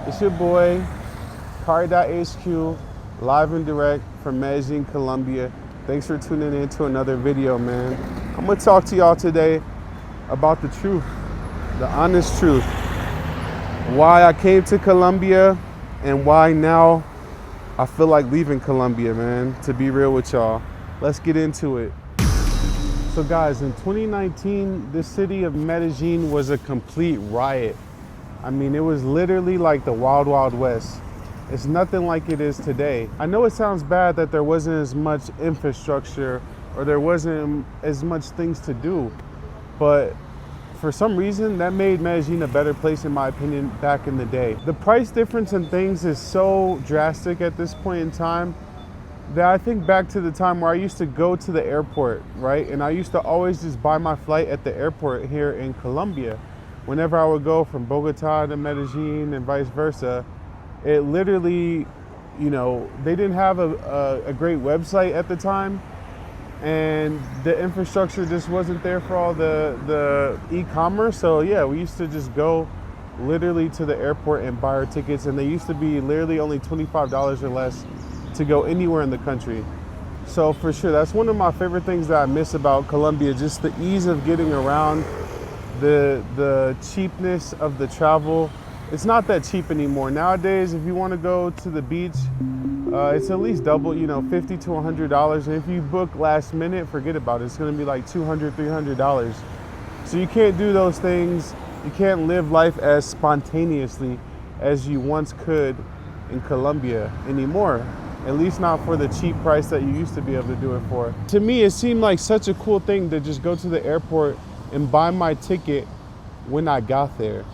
It's your boy, Kari.HQ, live and direct from Medellin, Colombia. Thanks for tuning in to another video, man. I'm gonna talk to y'all today about the truth, the honest truth. Why I came to Colombia and why now I feel like leaving Colombia, man, to be real with y'all. Let's get into it. So guys, in 2019, the city of Medellin was a complete riot. I mean, it was literally like the Wild Wild West. It's nothing like it is today. I know it sounds bad that there wasn't as much infrastructure or there wasn't as much things to do, but for some reason that made Medellin a better place in my opinion back in the day. The price difference in things is so drastic at this point in time that I think back to the time where I used to go to the airport, right? And I used to always just buy my flight at the airport here in Colombia. Whenever I would go from Bogota to Medellin and vice versa, it literally, you know, they didn't have a great website at the time, and the infrastructure just wasn't there for all the e-commerce. So yeah, we used to just go literally to the airport and buy our tickets, and they used to be literally only $25 or less to go anywhere in the country. So for sure, that's one of my favorite things that I miss about Colombia, just the ease of getting around, the cheapness of the travel. It's not that cheap anymore. Nowadays, if you want to go to the beach, it's at least double, you know, $50 to $100. And if you book last minute, forget about it. It's going to be like $200, $300. So you can't do those things. You can't live life as spontaneously as you once could in Colombia anymore. At least not for the cheap price that you used to be able to do it for. To me, it seemed like such a cool thing to just go to the airport and buy my ticket when I got there.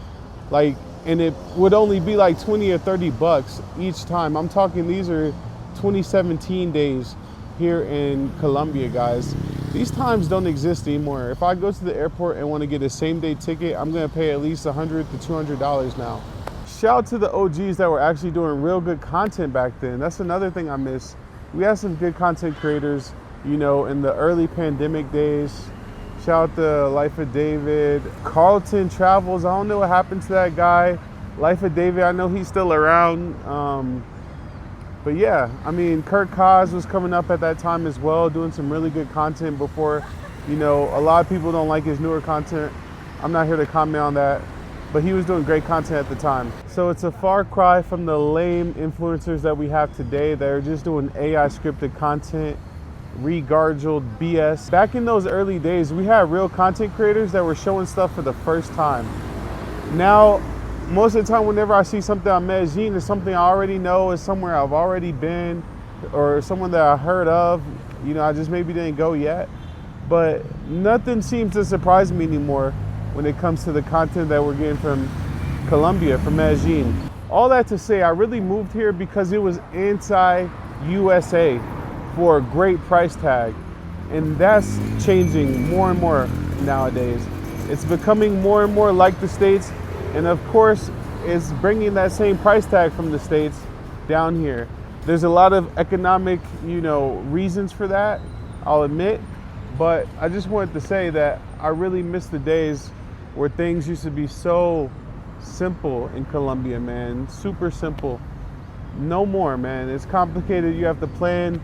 Like, and it would only be like 20 or 30 bucks each time. I'm talking, these are 2017 days here in Colombia, guys. These times don't exist anymore. If I go to the airport and want to get a same day ticket, I'm gonna pay at least $100 to $200 now. Shout out to the OGs that were actually doing real good content back then. That's another thing I miss. We had some good content creators, you know, in the early pandemic days. Shout out to Life of David, Carlton Travels. I don't know what happened to that guy. Life of David, I know he's still around. But yeah, I mean, Kurt Kaz was coming up at that time as well, doing some really good content before. You know, a lot of people don't like his newer content. I'm not here to comment on that, but he was doing great content at the time. So it's a far cry from the lame influencers that we have today that are just doing AI scripted content, regargled BS. Back in those early days, we had real content creators that were showing stuff for the first time. Now, most of the time, whenever I see something on Medellin, it's something I already know, it's somewhere I've already been, or someone that I heard of. You know, I just maybe didn't go yet. But nothing seems to surprise me anymore when it comes to the content that we're getting from Colombia, from Medellin. All that to say, I really moved here because it was anti-USA for a great price tag. And that's changing more and more nowadays. It's becoming more and more like the States. And of course, it's bringing that same price tag from the States down here. There's a lot of economic, you know, reasons for that, I'll admit. But I just wanted to say that I really miss the days where things used to be so simple in Colombia, man. Super simple. No more, man. It's complicated. You have to plan.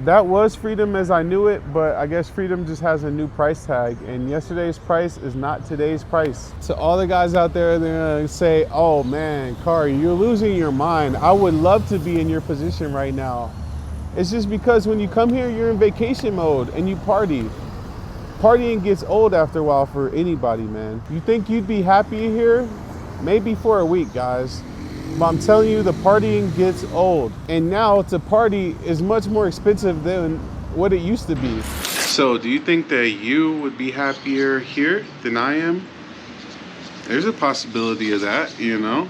That was freedom as I knew it, but I guess freedom just has a new price tag, and yesterday's price is not today's price. To all the guys out there, they're gonna say, oh man, Kari, you're losing your mind. I would love to be in your position right now. It's just because when you come here, you're in vacation mode and you party. Partying gets old after a while for anybody, man. You think you'd be happy here? Maybe for a week, guys. But I'm telling you, the partying gets old. And now to party is much more expensive than what it used to be. So do you think that you would be happier here than I am? There's a possibility of that, you know?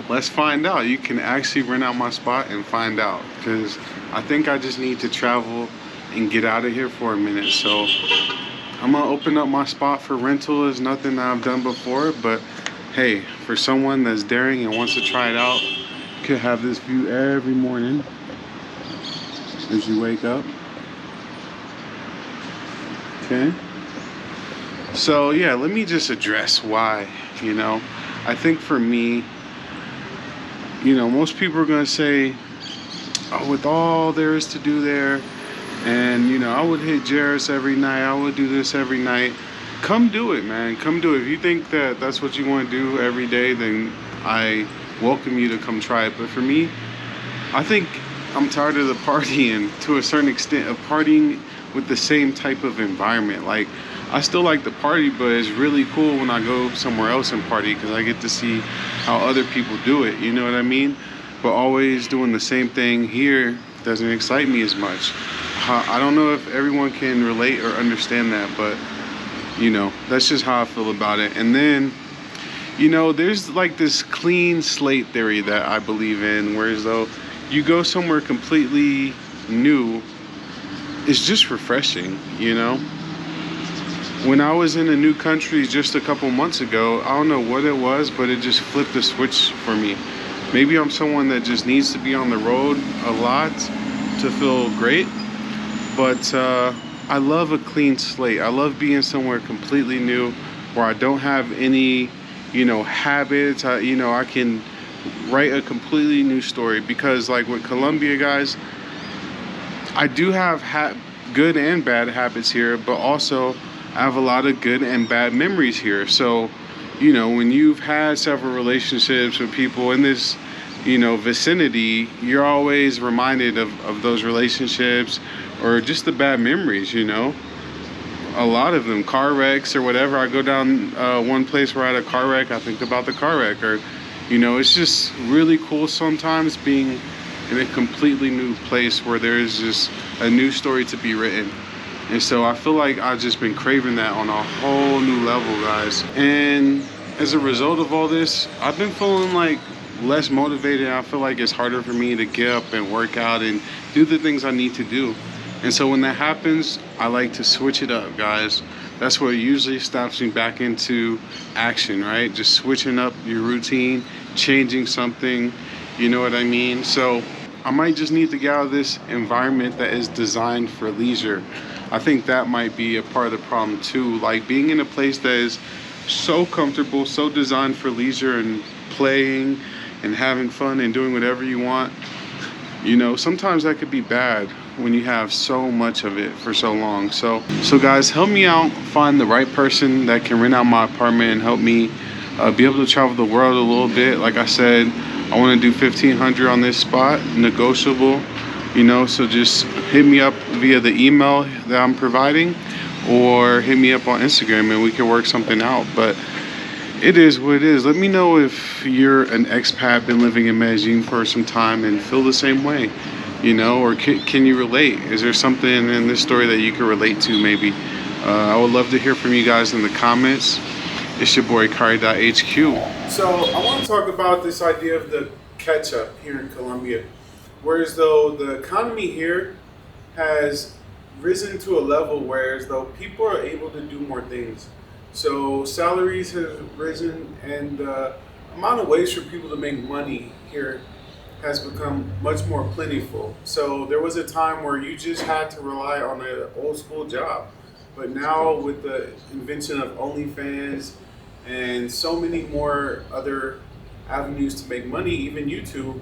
Let's find out. You can actually rent out my spot and find out. Because I think I just need to travel and get out of here for a minute. So I'm gonna open up my spot for rental. It's nothing that I've done before, but hey, for someone that's daring and wants to try it out, you could have this view every morning as you wake up. Okay. So yeah, let me just address why, you know. I think for me, you know, most people are gonna say, oh, with all there is to do there, and you know, I would hit Jairus every night, I would do this every night. Come do it, man. Come do it. If you think that that's what you want to do every day, then I welcome you to come try it. But for me, I think I'm tired of the partying, to a certain extent, of partying with the same type of environment. Like, I still like the party, but it's really cool when I go somewhere else and party, because I get to see how other people do it, you know what I mean? But always doing the same thing here doesn't excite me as much. I don't know if everyone can relate or understand that, but you know, that's just how I feel about it. And then, you know, there's like this clean slate theory that I believe in, whereas though you go somewhere completely new, it's just refreshing, you know? When I was in a new country just a couple months ago, I don't know what it was, but it just flipped the switch for me. Maybe I'm someone that just needs to be on the road a lot to feel great, but I love a clean slate. I love being somewhere completely new where I don't have any, you know, habits. You know, I can write a completely new story, because like with Colombia, guys, I do have good and bad habits here, but also I have a lot of good and bad memories here. So, you know, when you've had several relationships with people in this, you know, vicinity, you're always reminded of those relationships, or just the bad memories, you know. A lot of them, car wrecks or whatever. I go down one place where I had a car wreck, I think about the car wreck. Or, you know, it's just really cool sometimes being in a completely new place where there is just a new story to be written. And so I feel like I've just been craving that on a whole new level, guys. And as a result of all this, I've been feeling like less motivated. I feel like it's harder for me to get up and work out and do the things I need to do. And so when that happens, I like to switch it up, guys. That's what usually stops me back into action, right? Just switching up your routine, changing something, you know what I mean? So I might just need to get out of this environment that is designed for leisure. I think that might be a part of the problem too. Like being in a place that is so comfortable, so designed for leisure and playing and having fun and doing whatever you want. You know, sometimes that could be bad when you have so much of it for so long. So guys, help me out find the right person that can rent out my apartment and help me be able to travel the world a little bit. Like I said, I want to do 1,500 on this spot, negotiable, you know, so just hit me up via the email that I'm providing, or hit me up on Instagram and we can work something out. But it is what it is. Let me know if you're an expat, been living in Medellin for some time and feel the same way, you know, or can you relate? Is there something in this story that you can relate to maybe? I would love to hear from you guys in the comments. It's your boy Kari.HQ. So I want to talk about this idea of the catch-up here in Colombia. Whereas though the economy here has risen to a level whereas though people are able to do more things. So salaries have risen, and the amount of ways for people to make money here has become much more plentiful. So there was a time where you just had to rely on an old school job. But now with the invention of OnlyFans and so many more other avenues to make money, even YouTube,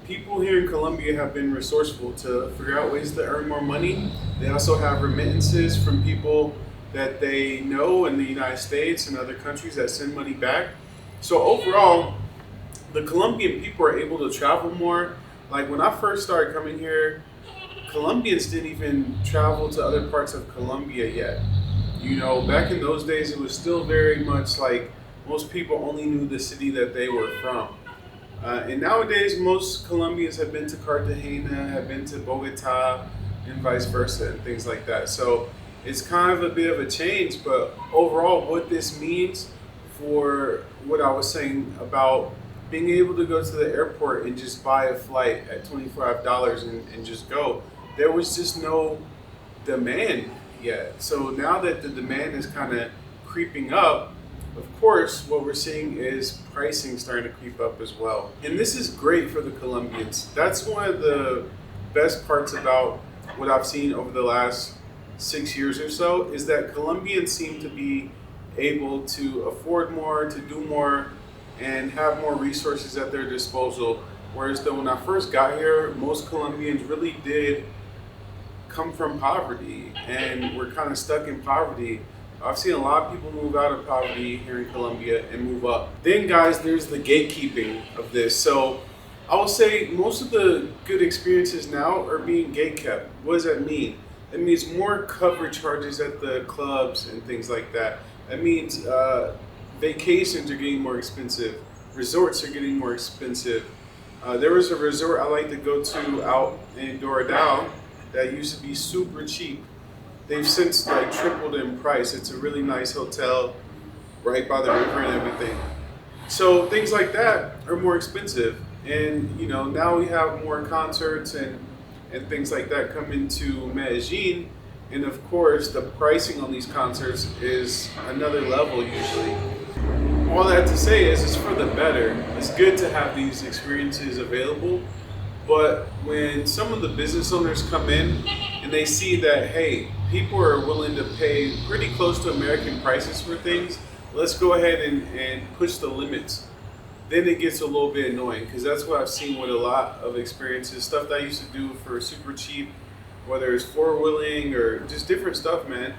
people here in Colombia have been resourceful to figure out ways to earn more money. They also have remittances from people that they know in the United States and other countries that send money back. So overall, the Colombian people are able to travel more. Like when I first started coming here, Colombians didn't even travel to other parts of Colombia yet. You know, back in those days, it was still very much like most people only knew the city that they were from. And nowadays, most Colombians have been to Cartagena, have been to Bogota, and vice versa, and things like that. So it's kind of a bit of a change, but overall, what this means for what I was saying about being able to go to the airport and just buy a flight at $25 and just go, there was just no demand yet. So now that the demand is kind of creeping up, of course, what we're seeing is pricing starting to creep up as well. And this is great for the Colombians. That's one of the best parts about what I've seen over the last 6 years or so, is that Colombians seem to be able to afford more, to do more, and have more resources at their disposal Whereas though when I first got here, most Colombians really did come from poverty and we're kind of stuck in poverty. I've seen a lot of people move out of poverty here in Colombia and move up. Then guys, there's the gatekeeping of this. So I will say most of the good experiences now are being gatekept. What does that mean? It means more cover charges at the clubs and things like that. That means vacations are getting more expensive. Resorts are getting more expensive. There was a resort I like to go to out in Doradao that used to be super cheap. They've since like tripled in price. It's a really nice hotel right by the river and everything. So things like that are more expensive. And you know, now we have more concerts and things like that come into Medellin. And of course, the pricing on these concerts is another level usually. All that to say is it's for the better. It's good to have these experiences available. But when some of the business owners come in and they see that, hey, people are willing to pay pretty close to American prices for things, let's go ahead and push the limits. Then it gets a little bit annoying, because that's what I've seen with a lot of experiences. Stuff that I used to do for super cheap, whether it's four-wheeling or just different stuff, man.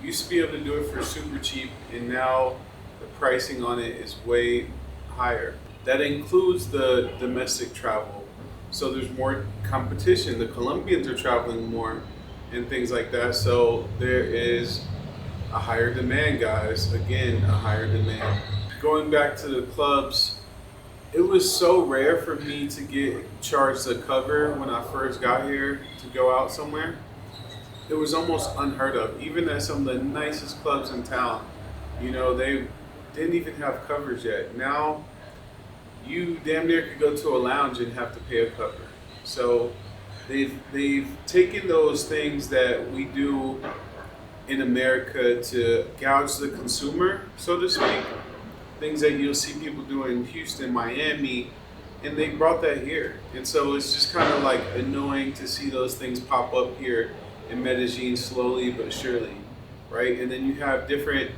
You used to be able to do it for super cheap, and now the pricing on it is way higher. That includes the domestic travel. So there's more competition. The Colombians are traveling more and things like that. So there is a higher demand, guys. Again, a higher demand. Going back to the clubs, it was so rare for me to get charged a cover when I first got here to go out somewhere. It was almost unheard of. Even at some of the nicest clubs in town, you know, they didn't even have covers yet. Now, you damn near could go to a lounge and have to pay a cover. So they've taken those things that we do in America to gouge the consumer, so to speak. Things that you'll see people do in Houston, Miami, and they brought that here. And so it's just kind of like annoying to see those things pop up here in Medellin slowly but surely, right? And then you have different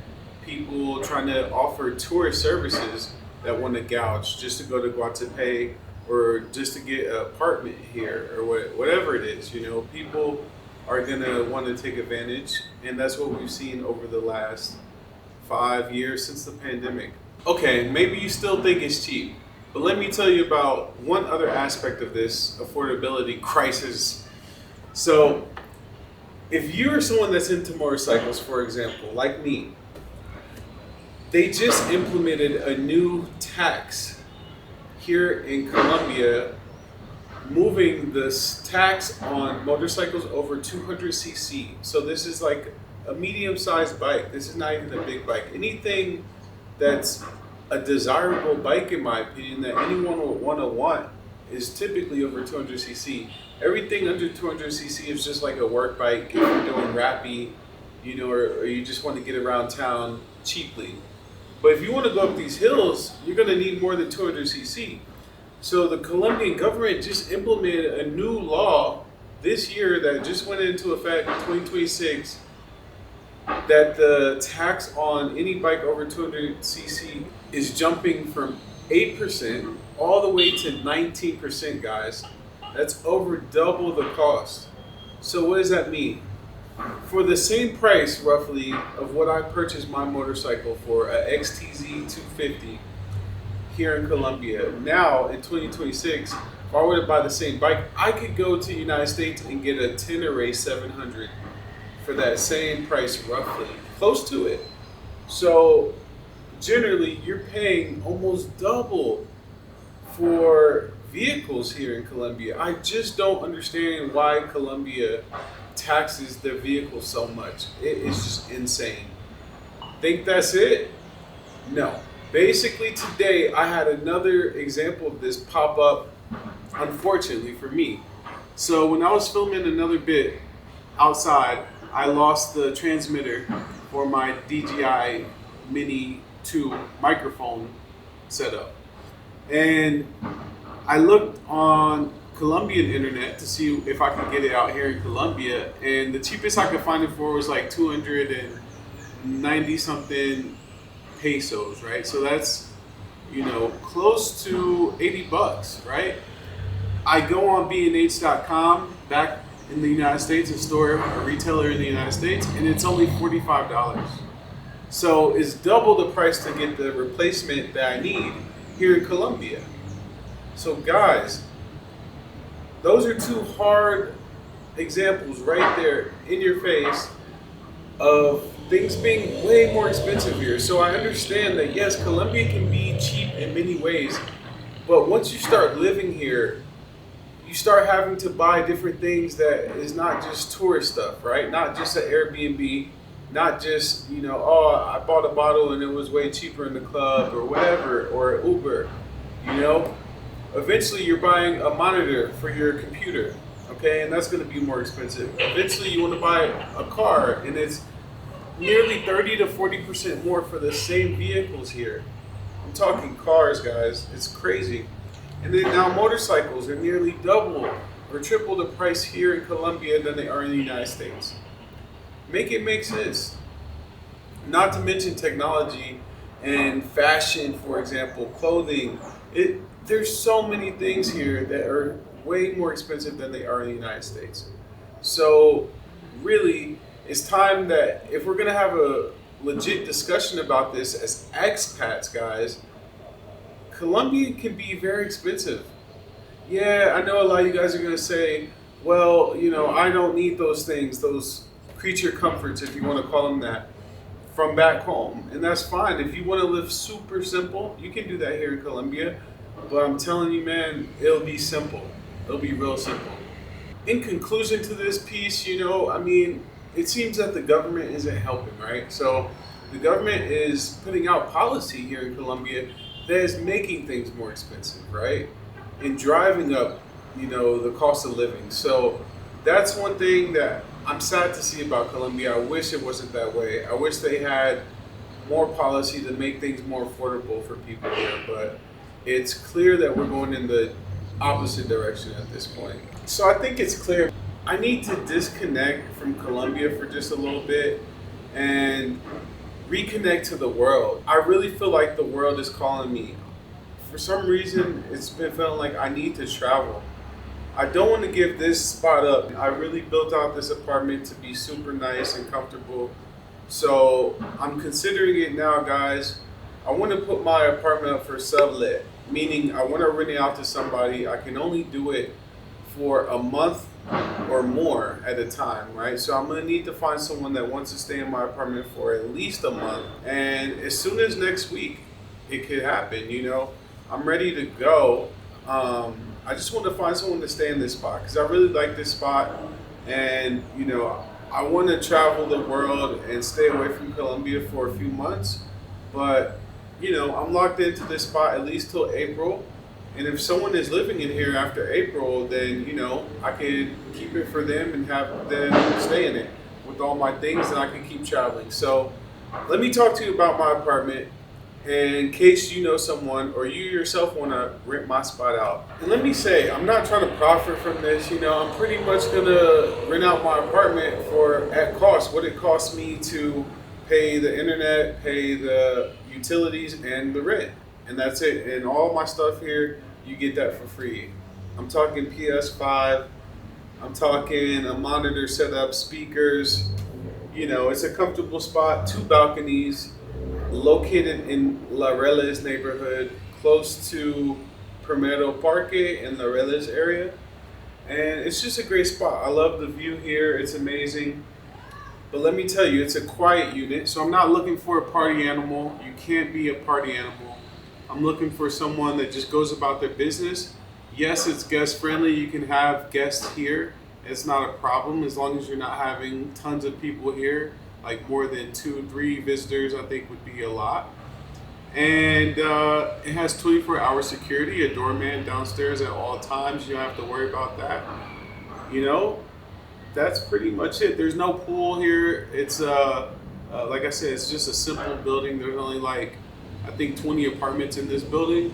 people trying to offer tourist services that want to gouge just to go to Guatapé or just to get an apartment here or whatever it is. You know, people are going to want to take advantage, and that's what we've seen over the last 5 years since the pandemic. Okay, maybe you still think it's cheap, but let me tell you about one other aspect of this affordability crisis. So if you're someone that's into motorcycles, for example, like me, they just implemented a new tax here in Colombia, moving this tax on motorcycles over 200cc. So this is like a medium-sized bike. This is not even a big bike. Anything that's a desirable bike, in my opinion, that anyone would want is typically over 200cc. Everything under 200cc is just like a work bike if you're doing rappy, you know, or you just want to get around town cheaply. But if you want to go up these hills, you're going to need more than 200cc. So the Colombian government just implemented a new law this year that just went into effect in 2026, that the tax on any bike over 200cc is jumping from 8% all the way to 19%, guys. That's over double the cost. So what does that mean? For the same price, roughly, of what I purchased my motorcycle for, a XTZ 250 here in Colombia, now in 2026, if I were to buy the same bike, I could go to the United States and get a Tenere 700 for that same price, roughly, close to it. So generally, you're paying almost double for vehicles here in Colombia. I just don't understand why Colombia taxes their vehicles so much. It is just insane. Think that's it? No. Basically today I had another example of this pop up, unfortunately for me. So when I was filming another bit outside, I lost the transmitter for my DJI Mini 2 microphone setup. And I looked on Colombian internet to see if I could get it out here in Colombia, and the cheapest I could find it for was like 290 something pesos, right? So that's, you know, close to $80, right? I go on B&H.com back in the United States, a retailer in the United States, and it's only $45. So it's double the price to get the replacement that I need here in Colombia. So guys, those are two hard examples right there in your face of things being way more expensive here. So I understand that yes, Colombia can be cheap in many ways, but once you start living here, you start having to buy different things that is not just tourist stuff, right? Not just an Airbnb, not just, oh, I bought a bottle and it was way cheaper in the club or whatever, or Uber, Eventually you're buying a monitor for your computer, okay? And that's gonna be more expensive. Eventually you wanna buy a car and it's nearly 30 to 40% more for the same vehicles here. I'm talking cars, guys, it's crazy. And then now motorcycles are nearly double or triple the price here in Colombia than they are in the United States. Make it make sense. Not to mention technology and fashion, for example, clothing. There's so many things here that are way more expensive than they are in the United States. So really, it's time that if we're gonna have a legit discussion about this as expats, guys, Colombia can be very expensive. Yeah, I know a lot of you guys are gonna say, well, I don't need those things, those creature comforts, if you wanna call them that, from back home. And that's fine. If you wanna live super simple, you can do that here in Colombia. But I'm telling you, man, it'll be simple. It'll be real simple. In conclusion to this piece, it seems that the government isn't helping, right? So the government is putting out policy here in Colombia that is making things more expensive, right? And driving up, the cost of living. So that's one thing that I'm sad to see about Colombia. I wish it wasn't that way. I wish they had more policy to make things more affordable for people here, but it's clear that we're going in the opposite direction at this point. So I think it's clear I need to disconnect from Colombia for just a little bit and reconnect to the world. I really feel like the world is calling me. For some reason, it's been feeling like I need to travel. I don't want to give this spot up. I really built out this apartment to be super nice and comfortable. So I'm considering it now, guys. I want to put my apartment up for sublet, meaning I want to rent it out to somebody. I can only do it for a month or more at a time, right? So I'm gonna need to find someone that wants to stay in my apartment for at least a month. And as soon as next week, it could happen, I'm ready to go. I just want to find someone to stay in this spot because I really like this spot. And, I want to travel the world and stay away from Colombia for a few months. But, I'm locked into this spot at least till April. And if someone is living in here after April, then, I could keep it for them and have them stay in it with all my things and I can keep traveling. So let me talk to you about my apartment in case you know someone or you yourself want to rent my spot out. And let me say, I'm not trying to profit from this. I'm pretty much going to rent out my apartment at cost, what it costs me to pay the internet, pay the utilities, and the rent. And that's it. And all my stuff here, you get that for free. I'm talking PS5. I'm talking a monitor setup, speakers. It's a comfortable spot, 2 balconies, located in La Reles neighborhood, close to Primero Parque in La Reles area. And it's just a great spot. I love the view here. It's amazing. But let me tell you, it's a quiet unit. So I'm not looking for a party animal. You can't be a party animal. I'm looking for someone that just goes about their business. Yes, it's guest friendly. You can have guests here. It's not a problem as long as you're not having tons of people here. Like more than 2 or 3 visitors, I think would be a lot. And it has 24-hour security, a doorman downstairs at all times. You don't have to worry about that. That's pretty much it. There's no pool here. It's like I said, it's just a simple building. There's only I think 20 apartments in this building,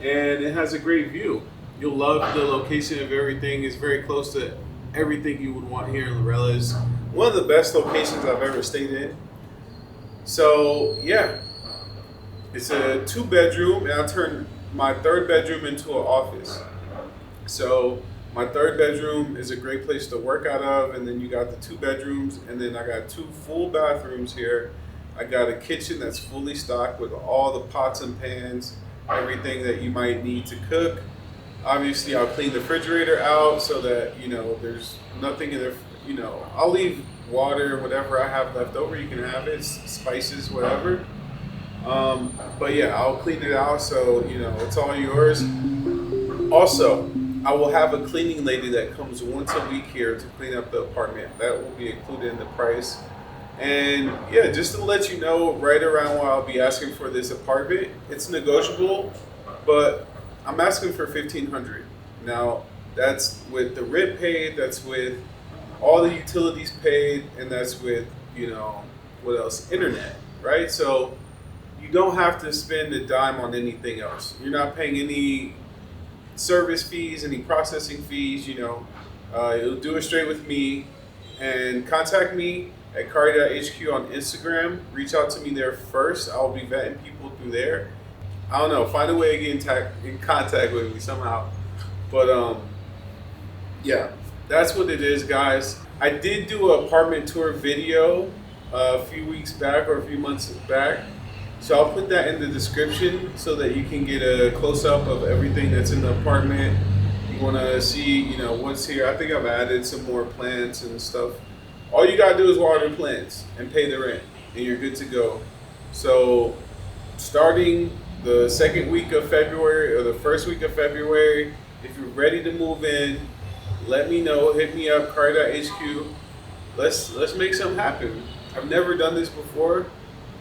and it has a great view. You'll love the location of everything. It's very close to everything you would want here in La Reles. One of the best locations I've ever stayed in. So yeah, it's a 2-bedroom, and I turned my 3rd bedroom into an office. So my third bedroom is a great place to work out of, and then you got the 2 bedrooms, and then I got 2 full bathrooms here. I got a kitchen that's fully stocked with all the pots and pans, everything that you might need to cook. Obviously, I'll clean the refrigerator out so that, there's nothing in there. I'll leave water, whatever I have left over, you can have it, spices, whatever. But yeah, I'll clean it out so, it's all yours. Also, I will have a cleaning lady that comes once a week here to clean up the apartment. That will be included in the price. And yeah, just to let you know, right around what I'll be asking for this apartment, it's negotiable, but I'm asking for $1,500. Now, that's with the rent paid, that's with all the utilities paid, and that's with, what else? Internet, right? So you don't have to spend a dime on anything else. You're not paying any service fees, any processing fees, you'll do it straight with me. And contact me at Kari.hq on Instagram. Reach out to me there first. I'll be vetting people through there. I don't know, find a way to get in contact with me somehow. But yeah, that's what it is, guys. I did do an apartment tour video a few weeks back or a few months back. So I'll put that in the description so that you can get a close-up of everything that's in the apartment. You want to see, what's here. I think I've added some more plants and stuff. All you got to do is water the plants and pay the rent, and you're good to go. So starting the second week of February or the first week of February, if you're ready to move in, let me know. Hit me up, Kari.hq. Let's make something happen. I've never done this before,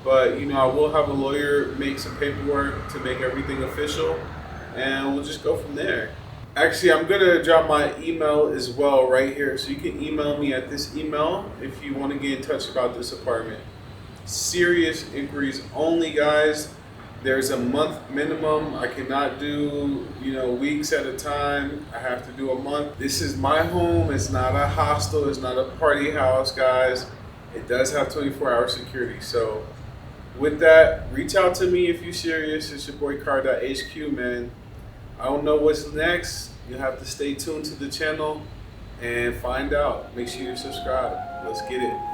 but I will have a lawyer make some paperwork to make everything official, and we'll just go from there. Actually, I'm gonna drop my email as well right here, so you can email me at this email if you want to get in touch about this apartment. Serious inquiries only, guys. There's a month minimum. I cannot do, weeks at a time. I have to do a month. This is my home. It's not a hostel. It's not a party house, guys. It does have 24-hour security. So with that, reach out to me if you're serious. It's your boy Kari.hq, man. I don't know what's next. You have to stay tuned to the channel and find out. Make sure you subscribe. Let's get it.